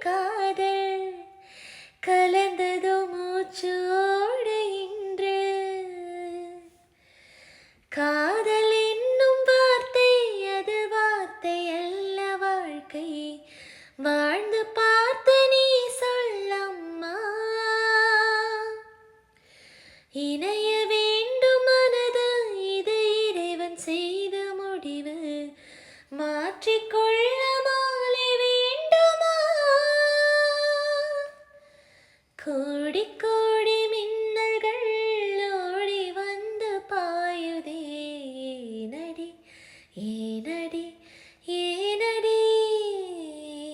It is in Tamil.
காதல் கலந்ததோ மூச்சோடு இன்று காதல் என்னும் வார்த்தை அது வார்த்தை அல்ல வாழ்க்கை வாழ்ந்து பார்த்து நீ சொல்லம்மா இணைய